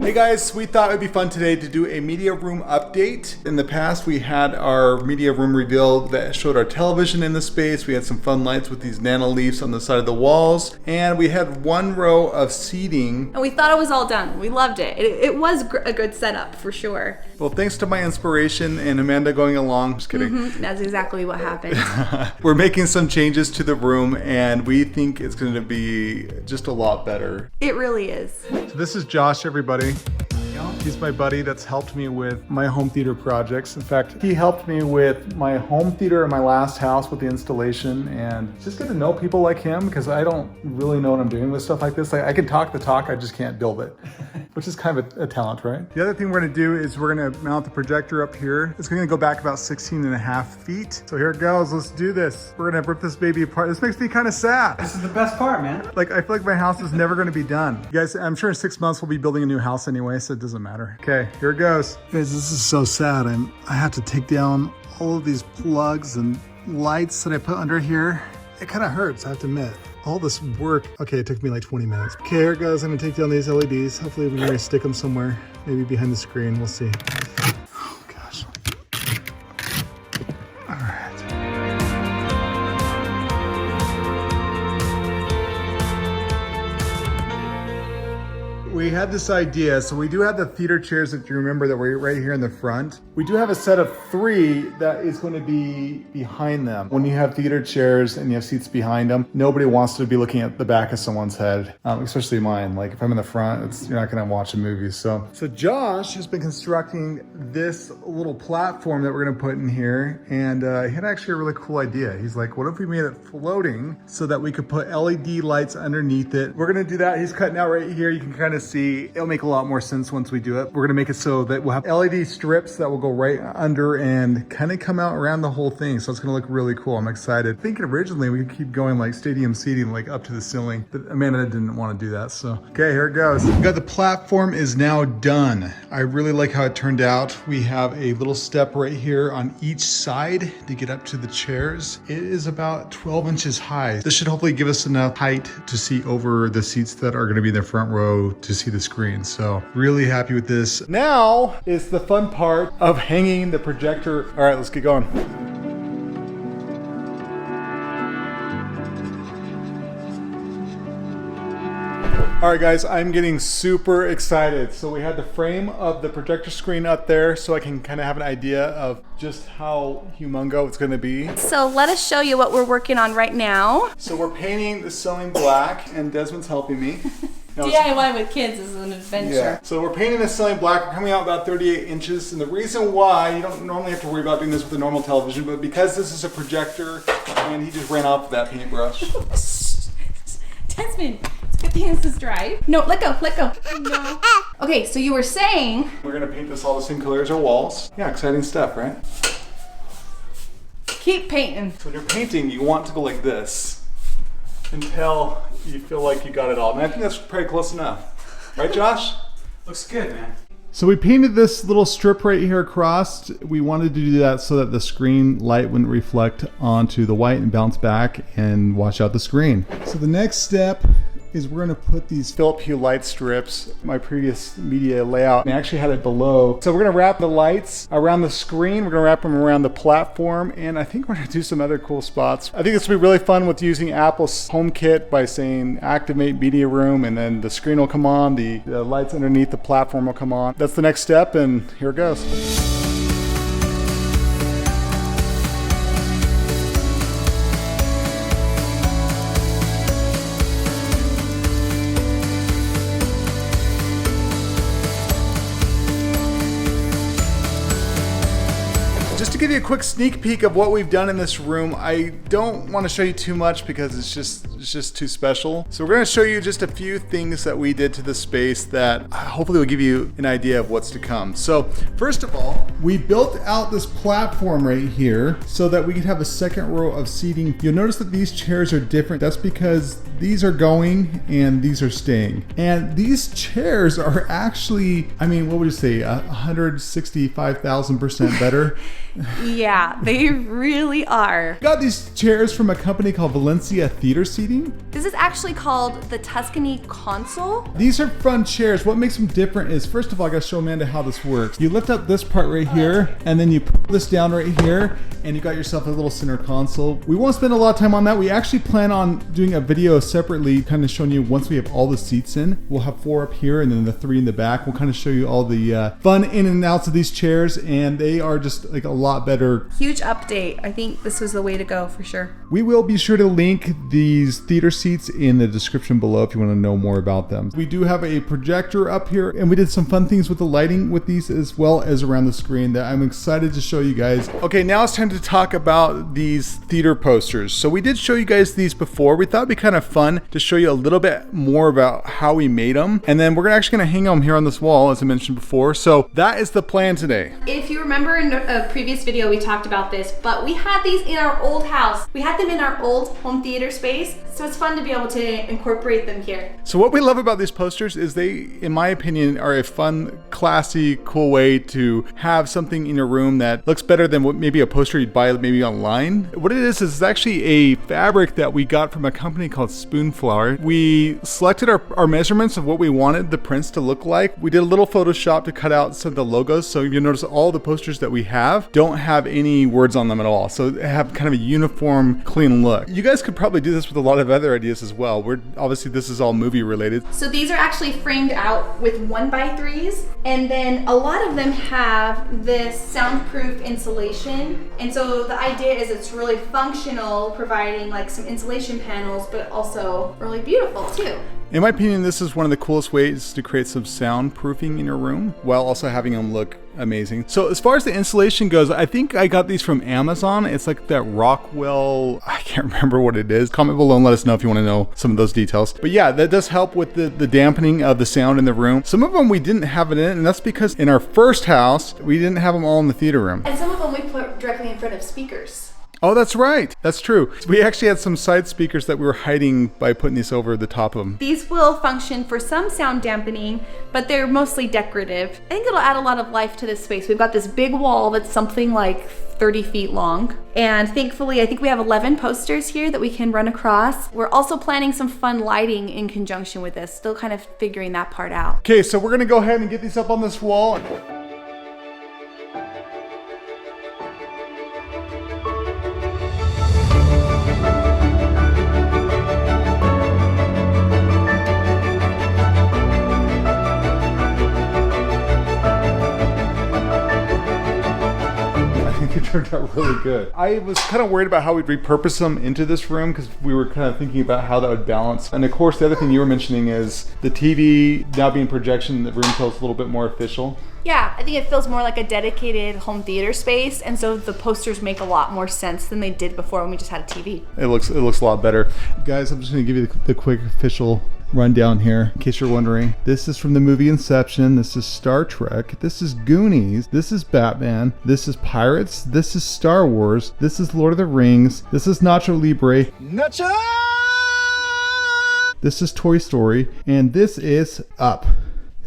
Hey guys, we thought it would be fun today to do a media room update. In the past, we had our media room reveal that showed our television in the space. We had some fun lights with these nano leaves on the side of the walls, and we had one row of seating. And we thought it was all done. We loved it. It was a good setup for sure. Well, thanks to my inspiration and Amanda going along, just kidding. That's exactly what happened. We're making some changes to the room, and we think it's going to be just a lot better. It really is. So this is Josh, everybody. He's my buddy that's helped me with my home theater projects. In fact, he helped me with my home theater in my last house with the installation, and just get to know people like him because I don't really know what I'm doing with stuff like this. I can talk the talk, I just can't build it, which is kind of a talent, right? The other thing we're gonna do is we're gonna mount the projector up here. It's gonna go back about 16.5 feet. So here it goes, let's do this. We're gonna rip this baby apart. This makes me kind of sad. This is the best part, man. Like, I feel like my house is never gonna be done. You guys, I'm sure in 6 months we'll be building a new house anyway, so it doesn't matter. Okay, here it goes. Guys, this is so sad. I have to take down all of these plugs and lights that I put under here. It kind of hurts, I have to admit. All this work. Okay, it took me like 20 minutes. Okay, here it goes. I'm gonna take down these LEDs. Hopefully we're gonna stick them somewhere, maybe behind the screen. We'll see. Oh gosh. All right. We had this idea, so we do have the theater chairs that you remember that were right here in the front. We do have a set of 3 that is going to be behind them. When you have theater chairs and you have seats behind them, nobody wants to be looking at the back of someone's head, especially mine. Like if I'm in the front, you're not gonna watch a movie. So Josh has been constructing this little platform that we're gonna put in here, and he had actually a really cool idea. He's like, what if we made it floating so that we could put LED lights underneath it? We're gonna do that. He's cutting out right here. You can kind of see, it'll make a lot more sense once we do it. We're gonna make it so that we'll have LED strips that will go right under and kind of come out around the whole thing. So it's gonna look really cool. I'm excited. Thinking originally we could keep going like stadium seating, like up to the ceiling, but Amanda didn't want to do that. So, okay, here it goes. We got the platform is now done. I really like how it turned out. We have a little step right here on each side to get up to the chairs. It is about 12 inches high. This should hopefully give us enough height to see over the seats that are gonna be in the front row to see the screen. So really happy with this. Now is the fun part of hanging the projector. All right, let's get going. All right guys, I'm getting super excited. So we had the frame of the projector screen up there so I can kind of have an idea of just how humongo it's gonna be. So let us show you what we're working on right now. So we're painting the ceiling black and Desmond's helping me. DIY with kids is an adventure. Yeah. So we're painting the ceiling black. We're coming out about 38 inches. And the reason why, you don't normally have to worry about doing this with a normal television, but because this is a projector and he just ran off with that paintbrush. Desmond, it's good thing this is dry. No, let go. No. Okay, so you were saying. We're gonna paint this all the same color as our walls. Yeah, exciting stuff, right? Keep painting. So when you're painting, you want to go like this until you feel like you got it all. And I think that's pretty close enough. Right, Josh? Looks good, man. So we painted this little strip right here across. We wanted to do that so that the screen light wouldn't reflect onto the white and bounce back and wash out the screen. So the next step is we're gonna put these Philip Hue light strips, my previous media layout, and I actually had it below. So we're gonna wrap the lights around the screen, we're gonna wrap them around the platform, and I think we're gonna do some other cool spots. I think this will be really fun with using Apple's HomeKit by saying activate media room, and then the screen will come on, the lights underneath the platform will come on. That's the next step, and here it goes. Just to give you a quick sneak peek of what we've done in this room, I don't want to show you too much because it's just too special. So we're going to show you just a few things that we did to the space that hopefully will give you an idea of what's to come. So first of all, we built out this platform right here so that we could have a second row of seating. You'll notice that these chairs are different. That's because these are going and these are staying. And these chairs are actually, I mean, what would you say, 165,000% better Yeah, they really are. Got these chairs from a company called Valencia Theater Seating. This is actually called the Tuscany Console. These are fun chairs. What makes them different is, first of all, I gotta show Amanda how this works. You lift up this part right here, and then you put this down right here, and you got yourself a little center console. We won't spend a lot of time on that. We actually plan on doing a video separately, kind of showing you once we have all the seats in. We'll have 4 up here and then the 3 in the back. We'll kind of show you all the fun in and outs of these chairs, and they are just like a lot better. Huge update. I think this was the way to go for sure. We will be sure to link these theater seats in the description below if you want to know more about them. We do have a projector up here, and we did some fun things with the lighting with these as well as around the screen that I'm excited to show you guys. Okay, now it's time to talk about these theater posters. So we did show you guys these before. We thought it'd be kind of fun to show you a little bit more about how we made them, and then we're actually going to hang them here on this wall as I mentioned before. So that is the plan today. If you remember in a previous video we talked about this, but we had these in our old house. We had them in our old home theater space, so it's fun to be able to incorporate them here. So what we love about these posters is they, in my opinion, are a fun, classy, cool way to have something in your room that looks better than what maybe a poster you'd buy maybe online. What it is actually a fabric that we got from a company called Spoonflower. We selected our measurements of what we wanted the prints to look like. We did a little Photoshop to cut out some of the logos, so you'll notice all the posters that we have don't have any words on them at all. So they have kind of a uniform, clean look. You guys could probably do this with a lot of other ideas as well. Obviously this is all movie related. So these are actually framed out with 1x3s, and then a lot of them have this soundproof insulation. And so the idea is it's really functional, providing like some insulation panels, but also really beautiful too. In my opinion, this is one of the coolest ways to create some soundproofing in your room while also having them look amazing. So as far as the insulation goes, I think I got these from Amazon. It's like that Rockwell, I can't remember what it is. Comment below and let us know if you want to know some of those details. But yeah, that does help with the dampening of the sound in the room. Some of them we didn't have it in, and that's because in our first house, we didn't have them all in the theater room. And some of them we put directly in front of speakers. Oh, that's right. That's true. We actually had some side speakers that we were hiding by putting these over the top of them. These will function for some sound dampening, but they're mostly decorative. I think it'll add a lot of life to this space. We've got this big wall that's something like 30 feet long. And thankfully, I think we have 11 posters here that we can run across. We're also planning some fun lighting in conjunction with this. Still kind of figuring that part out. Okay, so we're gonna go ahead and get these up on this wall. It turned out really good. I was kind of worried about how we'd repurpose them into this room because we were kind of thinking about how that would balance. And of course, the other thing you were mentioning is the TV now being projection, the room feels a little bit more official. Yeah, I think it feels more like a dedicated home theater space, and so the posters make a lot more sense than they did before when we just had a TV. It looks a lot better. Guys, I'm just gonna give you the quick official rundown here, in case you're wondering. This is from the movie Inception. This is Star Trek. This is Goonies. This is Batman. This is Pirates. This is Star Wars. This is Lord of the Rings. This is Nacho Libre. Nacho! This is Toy Story. And this is Up.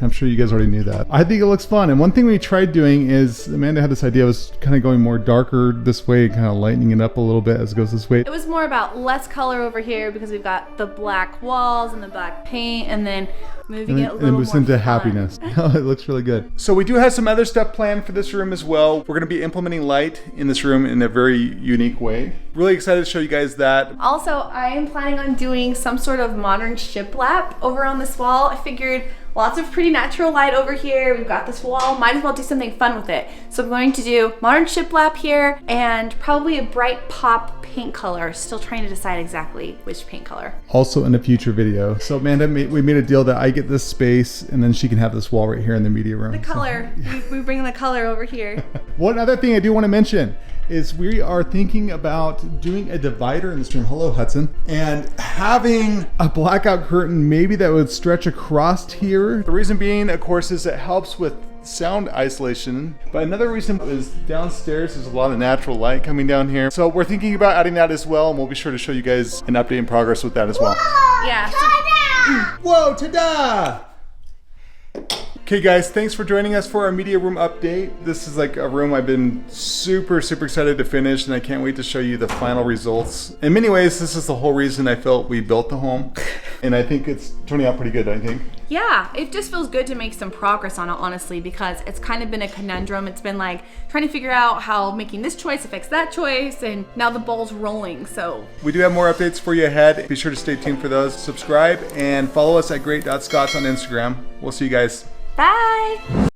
I'm sure you guys already knew that. I think it looks fun. And one thing we tried doing is, Amanda had this idea, was kind of going more darker this way, kind of lightening it up a little bit as it goes this way. It was more about less color over here because we've got the black walls and the black paint, and then moving it a little more moves into fun. happiness. It looks really good. So we do have some other stuff planned for this room as well. We're going to be implementing light in this room in a very unique way. Really excited to show you guys that. Also, I am planning on doing some sort of modern shiplap over on this wall. I figured lots of pretty natural light over here. We've got this wall. Might as well do something fun with it. So I'm going to do modern shiplap here and probably a bright pop paint color. Still trying to decide exactly which paint color. Also in a future video. So Amanda, we made a deal that I get this space and then she can have this wall right here in the media room. The color. We bring the color over here. One other thing I do want to mention is we are thinking about doing a divider in this room. Hello, Hudson. And having a blackout curtain maybe that would stretch across here. The reason being, of course, is it helps with sound isolation. But another reason is downstairs there's a lot of natural light coming down here. So we're thinking about adding that as well, and we'll be sure to show you guys an update in progress with that as well. Yeah. Whoa, ta-da! Okay guys, thanks for joining us for our media room update. This is like a room I've been super excited to finish, and I can't wait to show you the final results. In many ways, this is the whole reason I felt we built the home. And I think it's turning out pretty good, I think. Yeah, it just feels good to make some progress on it, honestly, because it's kind of been a conundrum. It's been like trying to figure out how making this choice affects that choice, and now the ball's rolling, so. We do have more updates for you ahead. Be sure to stay tuned for those. Subscribe and follow us at great.scots on Instagram. We'll see you guys. Bye!